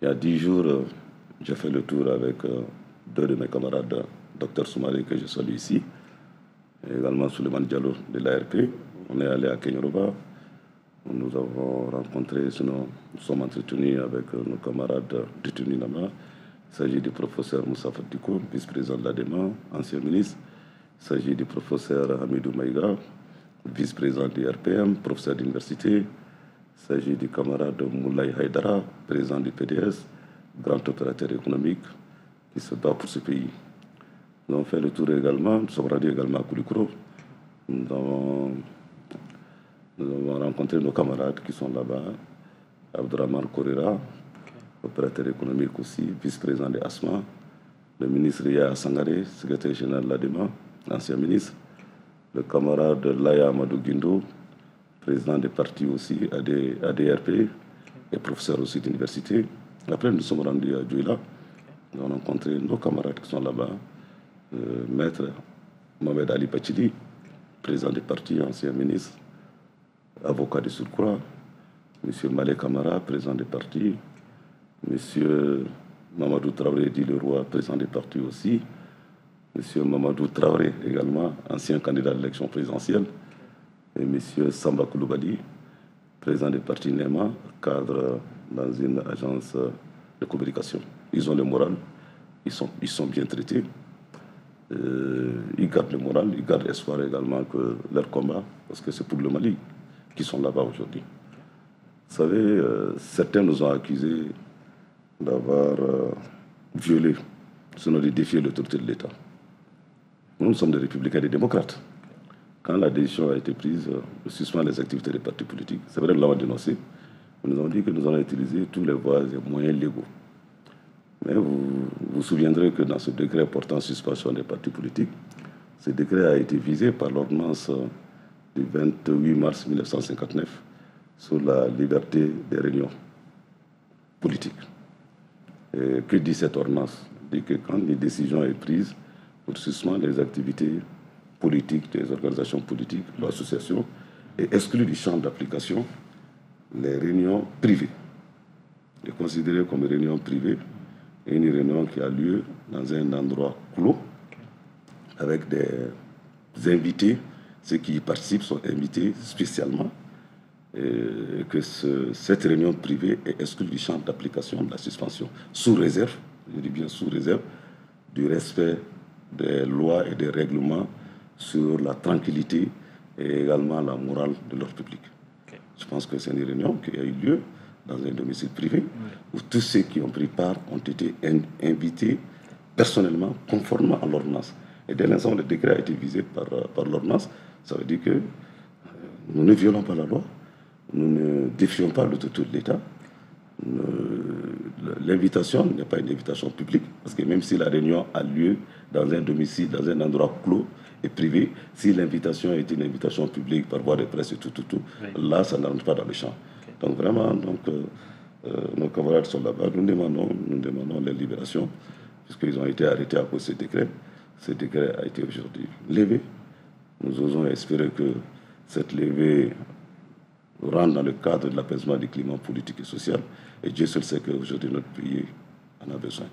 Il y a 10 jours, j'ai fait le tour avec deux de mes camarades, Dr Soumaré, que je salue ici, et également Souleymane Diallo de l'ARP. On est allé à Kenyoroba. Nous avons rencontré, sinon nous sommes entretenus avec nos camarades détenus là-bas. Il s'agit du professeur Moussa Fatiko, vice-président de l'ADEMA, ancien ministre. Il s'agit du professeur Hamidou Maïga, vice-président du RPM, professeur d'université. Il s'agit du camarade Moulay Haïdara, président du PDS, grand opérateur économique qui se bat pour ce pays. Nous avons fait le tour également, nous sommes rendus également à Koulikoro. Nous avons rencontré nos camarades qui sont là-bas. Abdraman Korera, opérateur économique aussi, vice-président de ASMA. Le ministre Yaya Sangaré, secrétaire général de l'ADEMA, ancien ministre. Le camarade Laya Amadou Guindo, président des partis aussi, ADRP, et professeur aussi d'université. Après, nous sommes rendus à Djouila. Nous avons rencontré nos camarades qui sont là-bas. Maître Mohamed Ali Bachili, président des partis, ancien ministre, avocat de surcroît. Monsieur Malek Kamara, président des partis. Monsieur Mamadou Traoré dit le roi, président des partis aussi. Monsieur Mamadou Traoré également, ancien candidat à l'élection présidentielle. Et monsieur Samba Koulibaly, président des partis NEMA, cadre dans une agence de communication. Ils ont le moral, ils sont bien traités. Ils gardent le moral, ils gardent espoir également que leur combat, parce que c'est pour le Mali qui sont là-bas aujourd'hui. Vous savez, certains nous ont accusés d'avoir violé, sinon de défier l'autorité de l'État. Nous sommes des républicains et des démocrates. Quand la décision a été prise de suspendre les activités des partis politiques, c'est vrai que nous l'avons dénoncé, nous avons dit que nous allons utiliser tous les voies et moyens légaux. Mais vous vous souviendrez que dans ce décret portant suspension des partis politiques, ce décret a été visé par l'ordonnance du 28 mars 1959 sur la liberté des réunions politiques. Et que dit cette ordonnance? Dit que quand une décision est prise pour suspendre les activités politiques des organisations politiques, l'association, et exclure du champ d'application les réunions privées. Et considérées comme réunions privées, et une réunion qui a lieu dans un endroit clos, avec des invités, ceux qui y participent sont invités spécialement, et que cette réunion privée est exclue du champ d'application de la suspension, sous réserve, je dis bien sous réserve, du respect des lois et des règlements sur la tranquillité et également la morale de leur public. Okay. Je pense que c'est une réunion qui a eu lieu dans un domicile privé, où tous ceux qui ont pris part ont été invités personnellement, conformément à l'ordonnance. Et dès l'instant où le décret a été visé par l'ordonnance, ça veut dire que nous ne violons pas la loi, nous ne défions pas l'autorité de l'État. L'invitation n'est pas une invitation publique, parce que même si la réunion a lieu dans un domicile, dans un endroit clos et privé, si l'invitation est une invitation publique par voie de presse et tout, là, ça n'entre pas dans le champ. Donc vraiment, nos camarades sont là-bas. Nous demandons leur libération, puisqu'ils ont été arrêtés à cause de ce décret. Ce décret a été aujourd'hui levé. Nous osons espérer que cette levée rentre dans le cadre de l'apaisement du climat politique et social. Et Dieu seul sait qu'aujourd'hui, notre pays en a besoin.